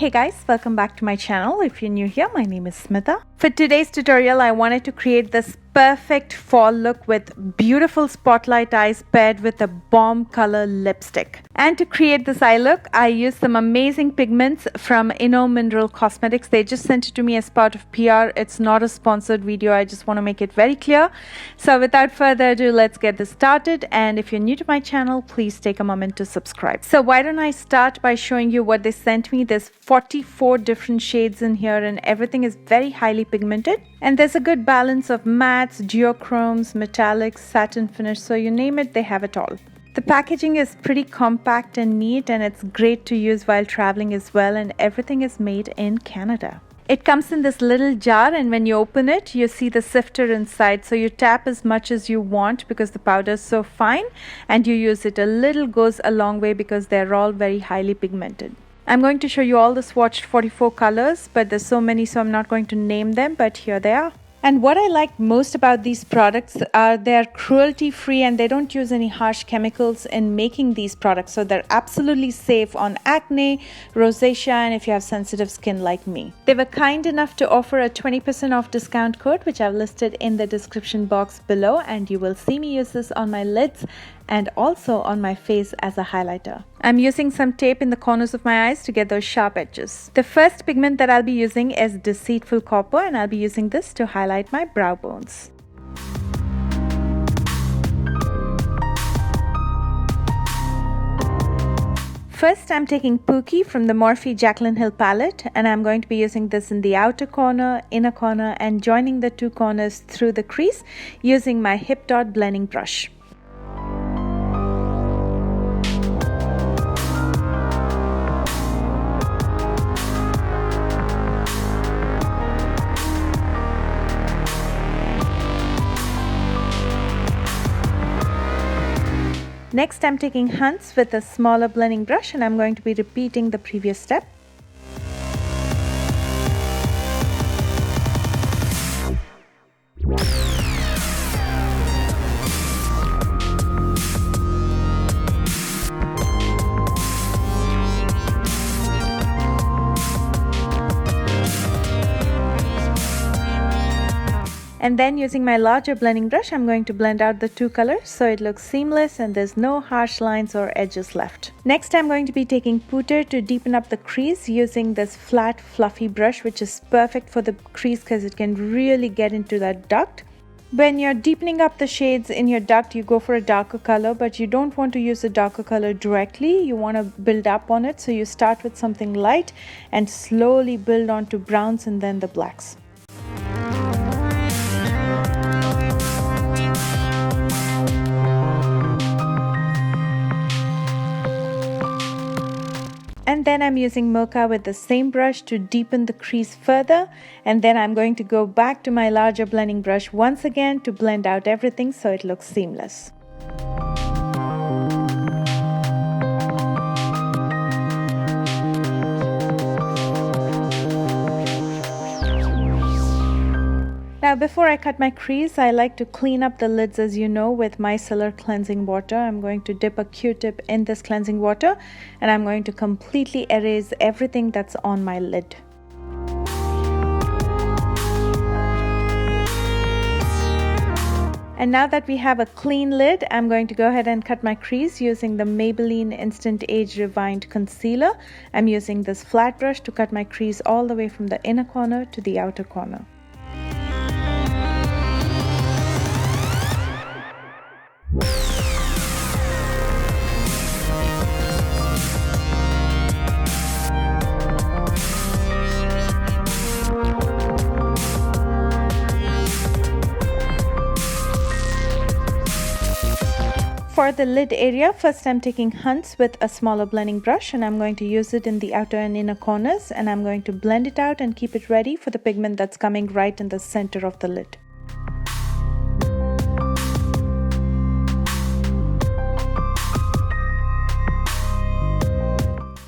Hey guys, welcome back to my channel. If you're new here, my name is Smitha. For today's tutorial, I wanted to create this perfect fall look with beautiful spotlight eyes paired with a bomb color lipstick. And to create this eye look, I used some amazing pigments from Mineral Cosmetics. They just sent it to me as part of PR. It's not a sponsored video. I just want to make it very clear. So without further ado, let's get this started. And if you're new to my channel, please take a moment to subscribe. So why don't I start by showing you what they sent me. There's 44 different shades in here and everything is very highly pigmented. And there's a good balance of mattes, duochromes, metallics, satin finish, so you name it, they have it all. The packaging is pretty compact and neat, and it's great to use while traveling as well, and everything is made in Canada. It comes in this little jar, and when you open it, you see the sifter inside, so you tap as much as you want because the powder is so fine, and you use it a little goes a long way because they're all very highly pigmented. I'm going to show you all the swatched 44 colors, but there's so many, so I'm not going to name them, but here they are. And what I like most about these products are they're cruelty free and they don't use any harsh chemicals in making these products. So they're absolutely safe on acne, rosacea, and if you have sensitive skin like me. They were kind enough to offer a 20% off discount code, which I've listed in the description box below, and you will see me use this on my lids and also on my face as a highlighter. I'm using some tape in the corners of my eyes to get those sharp edges. The first pigment that I'll be using is Deceitful Copper, and I'll be using this to highlight my brow bones. First, I'm taking Pookie from the Morphe Jaclyn Hill palette, and I'm going to be using this in the outer corner, inner corner, and joining the two corners through the crease using my Hip Dot blending brush. Next, I'm taking Hunts with a smaller blending brush, and I'm going to be repeating the previous step. And then using my larger blending brush, I'm going to blend out the two colors so it looks seamless and there's no harsh lines or edges left. Next, I'm going to be taking Pooter to deepen up the crease using this flat fluffy brush, which is perfect for the crease because it can really get into that duct. When you're deepening up the shades in your duct, you go for a darker color, but you don't want to use a darker color directly. You want to build up on it, so you start with something light and slowly build onto browns and then the blacks. And then I'm using Mocha with the same brush to deepen the crease further, and then I'm going to go back to my larger blending brush once again to blend out everything so it looks seamless. Now before I cut my crease, I like to clean up the lids, as you know, with micellar cleansing water. I'm going to dip a Q-tip in this cleansing water and I'm going to completely erase everything that's on my lid. And now that we have a clean lid, I'm going to go ahead and cut my crease using the Maybelline Instant Age Refined Concealer. I'm using this flat brush to cut my crease all the way from the inner corner to the outer corner. For the lid area, first I'm taking Hunts with a smaller blending brush, and I'm going to use it in the outer and inner corners, and I'm going to blend it out and keep it ready for the pigment that's coming right in the center of the lid.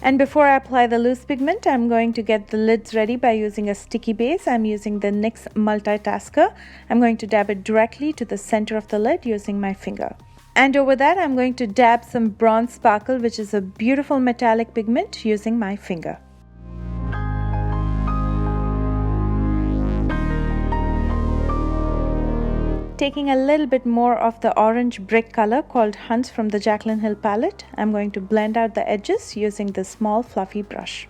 And before I apply the loose pigment, I'm going to get the lids ready by using a sticky base. I'm using the NYX Multitasker. I'm going to dab it directly to the center of the lid using my finger. And over that, I'm going to dab some Bronze Sparkle, which is a beautiful metallic pigment, using my finger. Taking a little bit more of the orange brick color called Hunts from the Jaclyn Hill palette, I'm going to blend out the edges using this small fluffy brush.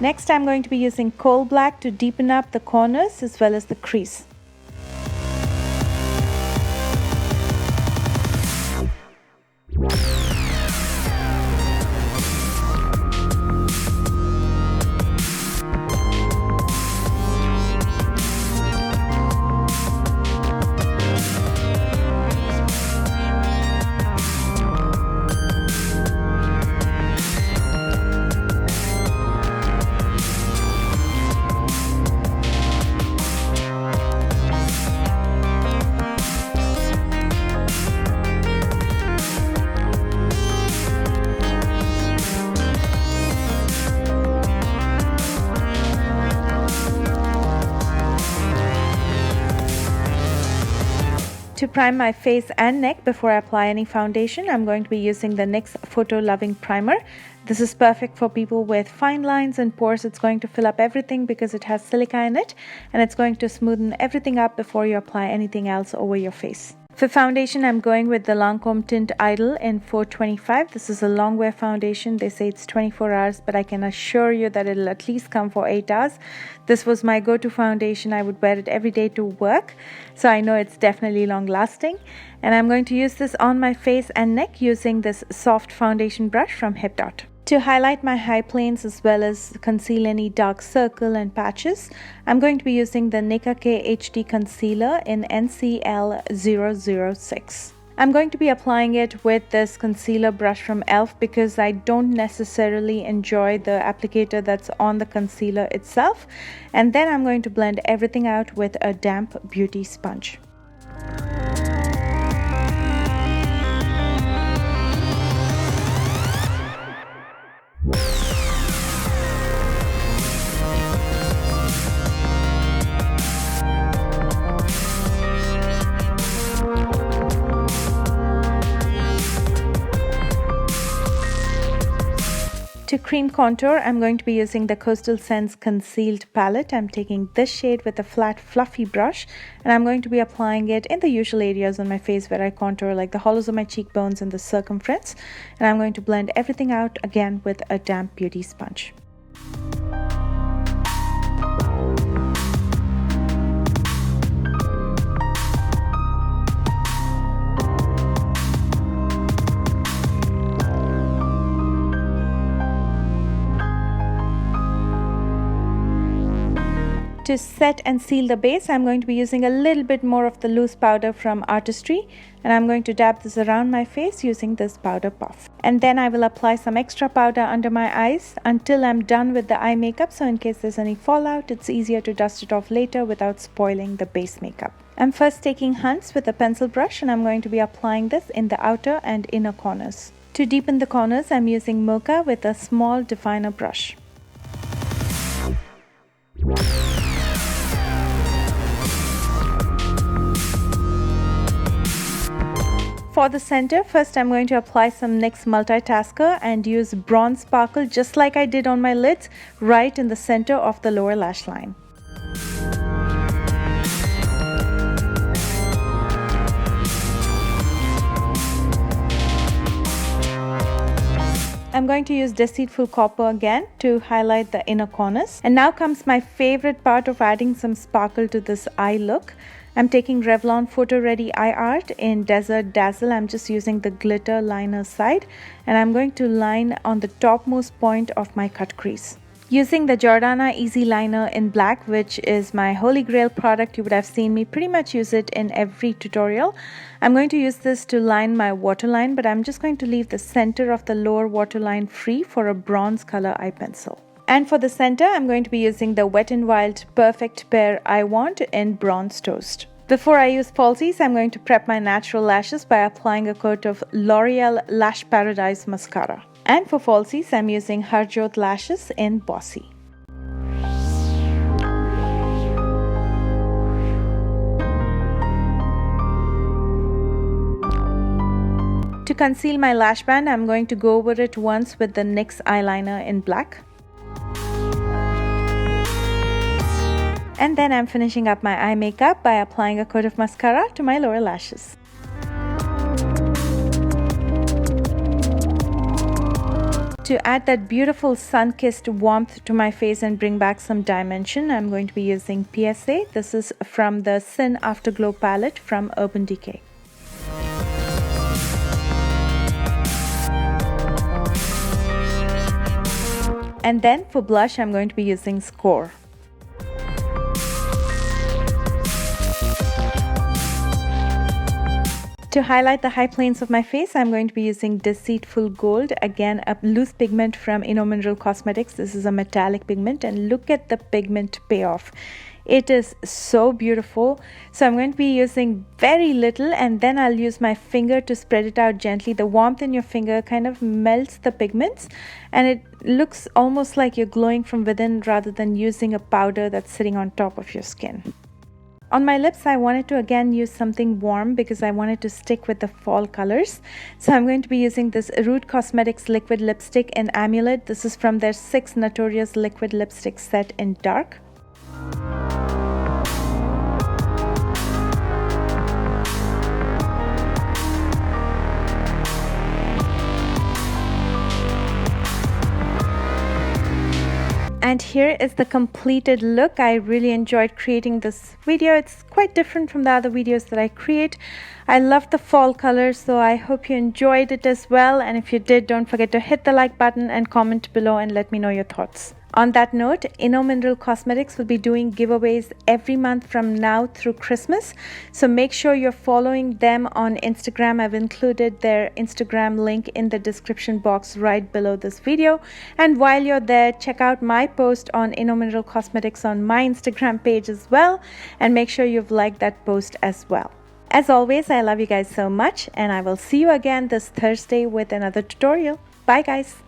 Next, I'm going to be using coal black to deepen up the corners as well as the crease. To prime my face and neck before I apply any foundation, I'm going to be using the NYX Photo Loving Primer. This is perfect for people with fine lines and pores. It's going to fill up everything because it has silica in it, and it's going to smoothen everything up before you apply anything else over your face. For foundation, I'm going with the Lancome Tint Idol in 425. This is a long wear foundation. They say it's 24 hours, but I can assure you that it'll at least come for 8 hours. This was my go-to foundation. I would wear it every day to work, so I know it's definitely long lasting. And I'm going to use this on my face and neck using this soft foundation brush from Hip Dot. To highlight my high planes as well as conceal any dark circle and patches, I'm going to be using the Nicka K HD Concealer in NCL 006. I'm going to be applying it with this concealer brush from e.l.f. because I don't necessarily enjoy the applicator that's on the concealer itself. And then I'm going to blend everything out with a damp beauty sponge. To cream contour, I'm going to be using the Coastal Scents Concealed palette. I'm taking this shade with a flat fluffy brush, and I'm going to be applying it in the usual areas on my face where I contour, like the hollows of my cheekbones and the circumference. And I'm going to blend everything out again with a damp beauty sponge. To set and seal the base, I'm going to be using a little bit more of the loose powder from Artistry, and I'm going to dab this around my face using this powder puff. And then I will apply some extra powder under my eyes until I'm done with the eye makeup, so in case there's any fallout, it's easier to dust it off later without spoiling the base makeup. I'm first taking Hunts with a pencil brush, and I'm going to be applying this in the outer and inner corners. To deepen the corners, I'm using Mocha with a small definer brush. For the center, first I'm going to apply some NYX Multitasker and use Bronze Sparkle just like I did on my lids, right in the center of the lower lash line. I'm going to use Deceitful Copper again to highlight the inner corners. And now comes my favorite part of adding some sparkle to this eye look. I'm taking Revlon Photo Ready Eye Art in Desert Dazzle. I'm just using the glitter liner side, and I'm going to line on the topmost point of my cut crease. Using the Jordana Easy Liner in black, which is my holy grail product, you would have seen me pretty much use it in every tutorial. I'm going to use this to line my waterline, but I'm just going to leave the center of the lower waterline free for a bronze color eye pencil. And for the center, I'm going to be using the Wet n Wild Perfect Pair Eye Wand in Bronze Toast. Before I use falsies, I'm going to prep my natural lashes by applying a coat of L'Oreal Lash Paradise Mascara. And for falsies, I'm using Harjot Lashes in Bossy. To To conceal my lash band, I'm going to go over it once with the NYX eyeliner in black. And then I'm finishing up my eye makeup by applying a coat of mascara to my lower lashes. To add that beautiful sun-kissed warmth to my face and bring back some dimension, I'm going to be using PSA. This is from the Sin Afterglow palette from Urban Decay. And then for blush, I'm going to be using Score. To highlight the high planes of my face, I'm going to be using Deceitful Gold, again a loose pigment from Mineral Cosmetics. This is a metallic pigment, and look at the pigment payoff. It is so beautiful. So I'm going to be using very little, and then I'll use my finger to spread it out gently. The warmth in your finger kind of melts the pigments, and it looks almost like you're glowing from within rather than using a powder that's sitting on top of your skin. On my lips, I wanted to again use something warm because I wanted to stick with the fall colors. So I'm going to be using this Root Cosmetics liquid lipstick in Amulet. This is from their 6 Notorious liquid lipstick set in dark. And here is the completed look. I really enjoyed creating this video. It's quite different from the other videos that I create. I love the fall colors, so I hope you enjoyed it as well. And if you did, don't forget to hit the like button and comment below and let me know your thoughts. On that note, Mineral Cosmetics will be doing giveaways every month from now through Christmas. So make sure you're following them on Instagram. I've included their Instagram link in the description box right below this video. And while you're there, check out my post on Mineral Cosmetics on my Instagram page as well. And make sure you've liked that post as well. As always, I love you guys so much, and I will see you again this Thursday with another tutorial. Bye guys.